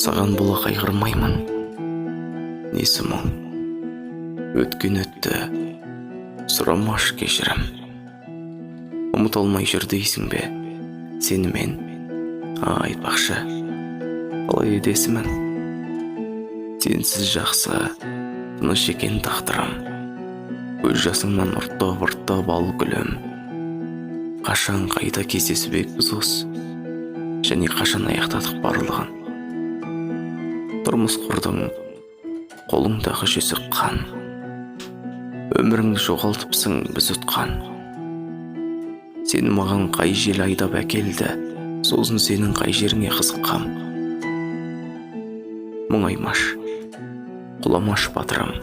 Саған бола қайғырмаймын. Несі мұң? Өткен өтті, сұрамаш кешірім. Ұмыта алмай жүр дейсің бе сені мен? Айтпақшы, қалай едесімін? Сенсіз жақсы, тыныш екен тағдырым. Көз жасыңнан ұрттап ал гүлім. Қашан қайда кездесіпекпіз осы, және қашан аяқтадық барлығын? Тұрмыс құрдың, қолыңдағы жүзік қан. Өміріңді жоғалтыпсың біз ұтқан. Сені маған қай жел айдап әкелді, сосын сенің қай жеріңе қызыққам. Мұңаймаш, құламаш батырым.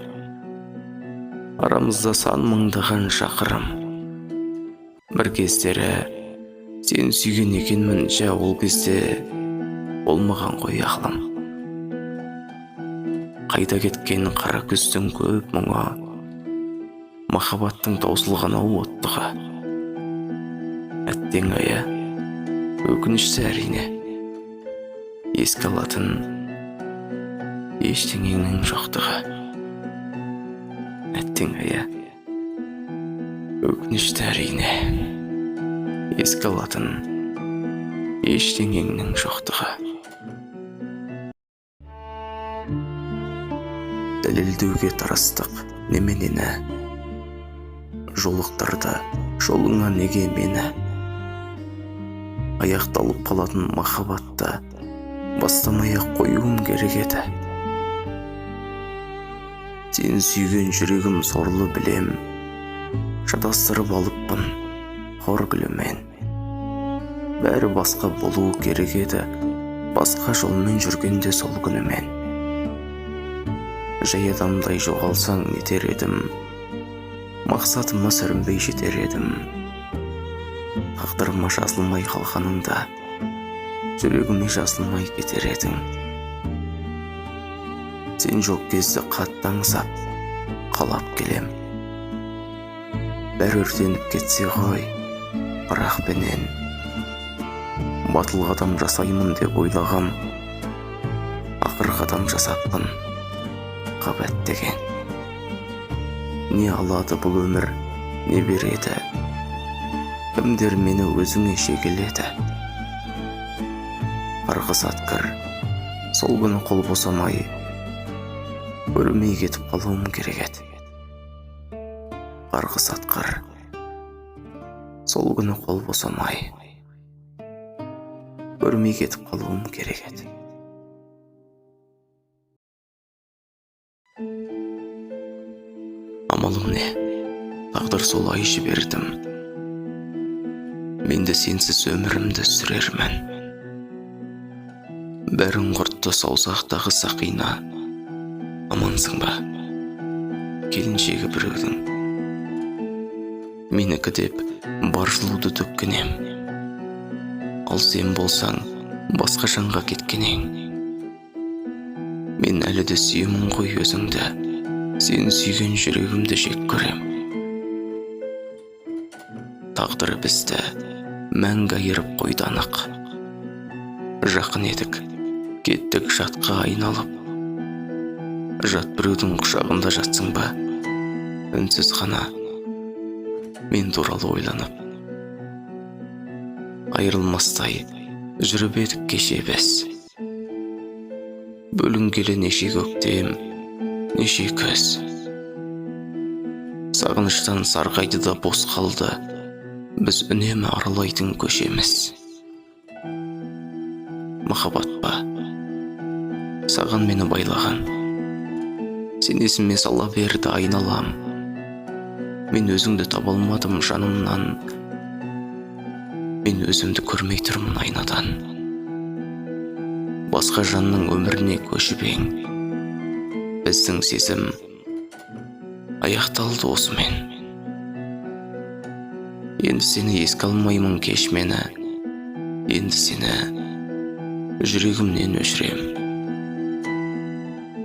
Арамызда сан мыңдаған шақырым. Бір кездері сен сүйген екенмін, жа ол кезде болмаған ғой ақылым. Қайда кеткен қара күздің көп мұңы, махаббаттың таусылған ау оттығы. Әттең ая, өкінішті әрине, еске алатын ештеңеңнің жоқтығы. Әттең ая, өкінішті әрине, еске алатын ештеңеңнің жоқтығы. Дәлелдеуге тырыстық неменені, жолықтырды жолыңа неге мені? Аяқталып қалатын махаббатты бастамай-ақ қоюым керек еді. Сен сүйген жүрегім сорлы білем, шатастырып алыппын хор гүлімен. Бәрі басқа болу керек еді, басқа жолмен жүргенде сол күнімен. Жай адамдай жоғалсаң нетер едім, мақсатыма сүрінбей жетер едім. Тағдырыма жазылмай қалғаныңда, жүрегіме жазылмай кетер едің. Сен жоқ кезде қатты аңсап, қалап келем. Бәрі өртеніп кетсе ғой, бірақ пенен батыл қадам жасаймын деп ойлағам, ақыр қадам жасаппын қап әттеген. Не алады бұл өмір, не береді? Кімдер мені өзіңе шегеледі? Қарғыс атқыр, сол күні қол босамай, көрмей кетіп қалуым керек еді. Қарғыс атқыр, сол күні қол босамай, көрмей кетіп қалуым керек еді. Амалым не? Тағдыр солай жібердім. Мен де сенсіз өмірімді сүрермін. Бәрін құртты саусақтағы сақина. Амансың ба? Келіншегі біреудің. Менікі деп бар жылуды төккенем. Ал сен болсаң басқа жанға кеткенең. Мен әлі де сүйемін ғой өзіңді, сен сүйген жүрегімді жек көрем. Тағдыры бізді мәңгі айырып қойды анық. Жақын едік, кеттік жатқа айналып. Жат біреудің құшағында жатсың ба? Үнсіз ғана мен туралы ойланып. Айырылмастай жүріп едік кеше біз. Бөлінгелі неше көктем, неше күз. Сағыныштан сарғайды да бос қалды, біз үнемі аралайтын көшеміз. Махаббат па? Саған мені байлаған. Сен есіме сала берді айналам. Мен өзіңді таба алмадым жанымнан. Мен өзімді көрмей тұрмын айнадан. Басқа жанның өміріне көшіп ең. Біздің сезім аяқталды осымен. Енді сені еске алмаймын, кеш мені. Енді сені жүрегімнен өшірем.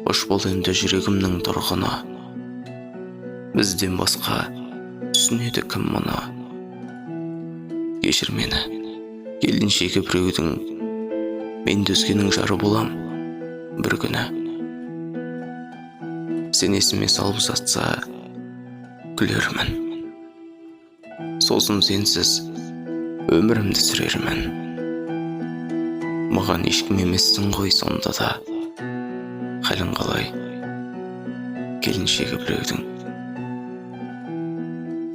Қош бол енді жүрегімнің тұрғыны. Бізден басқа түсінеді кім мұны? Кешір мені, келіншегі біреудің. Мен де өзгенің жары болам. бір күні сен есіме салып жатса күлермін. Сосын сенсіз өмірімді сүрермін. Маған ешкім емессің ғой сонда да. Халің қалай? Келіншегі біреудің.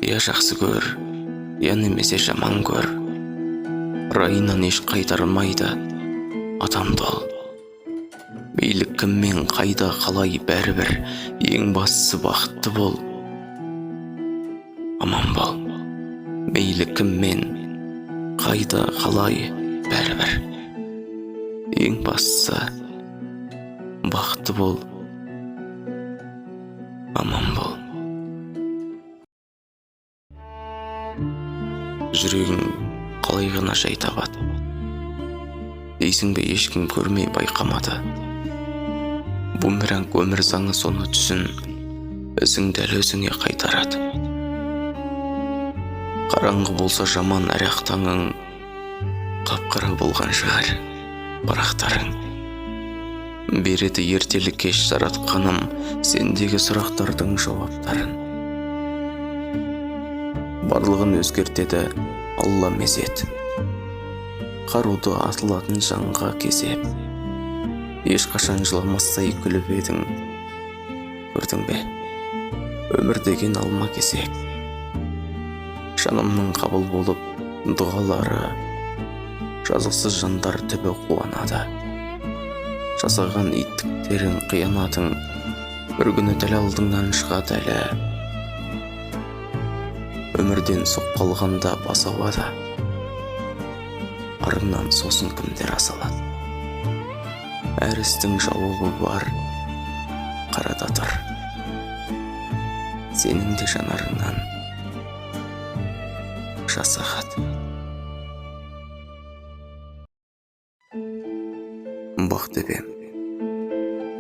Я жақсы көр, я немесе жаман көр. Райынан еш қайтармайды адамды ол. Мейлі кіммен қайда қалай бәрібір, ең бастысы бақытты бол. Аман бол. Мейлі кіммен қайда қалай бәрібір, ең бастысы бақытты бол. Аман бол. Жүрегің қалай ғана жай табады дейсің бе, ешкім көрмей байқамады. Бумеранг өмір заңы соны түсін, ізің дәл өзіңе қайтарады. Қараңғы болса жаман әреқ таңың, қап-қара болған шығар парақтарың. Береді ертелі кеш жаратқаным сендегі сұрақтардың жауаптарын. Барлығын өзгертеді Алла мезет. Қаруды атылатын жанға кезеп. Ешқашан жыламастай күліп едің. Көрдің бе? Өмір деген алма кезек. Жанымның қабыл болып дұғалары. Жазықсыз жандар түбі қуанады. Жасаған иттіктерің қиянатың бір күні дәл алдыңнан шығады әлі. Өмірден соққалғанда бас ауады. Арыңнан сосын кімдер асалады. Әр істің жауабы бар, қарада тұр. Сенің де жанарыңнан жас ағады. Бақтөбем,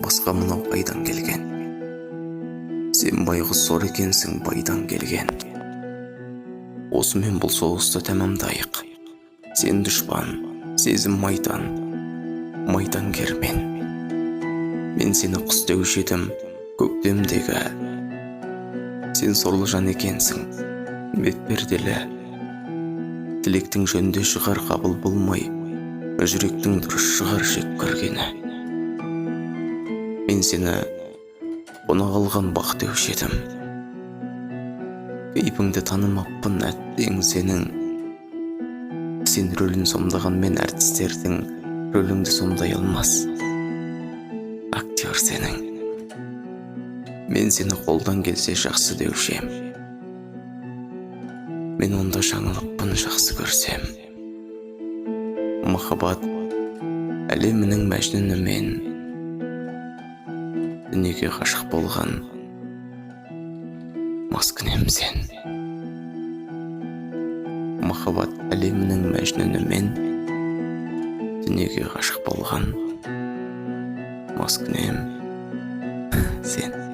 басқа мынау қайдан келген? Сен байғұс сор екенсің байдан келген. Осымен бұл соғысты тәмамдайық. Сен дұшпан, сезім майдан, майдан кермен. Мен сені құс деуші едім көктемдегі. Сен сорлы жан екенсің, бетперделі. Тілектің жөнде шығар қабыл болмай, жүректің дұрыс шығар жек көргені. Мен сені қона қалған бақ деуші едім. Кейпіңді танымаппын әттең сенің. Сен рөлін сомдаған мен әртістердің рөліңді сомдай алмас. Актер сенің. Мен сені қолдан келсе жақсы деуші ем. Мен онда жаңылыппын жақсы көрсем. Махаббат әлемінің мәжнүні мен. Дүниеге ғашық болған маскүнем сен. Махаббат әлемінің мәжнүні мен. Дүниеге ғашық болған маскүнем сен.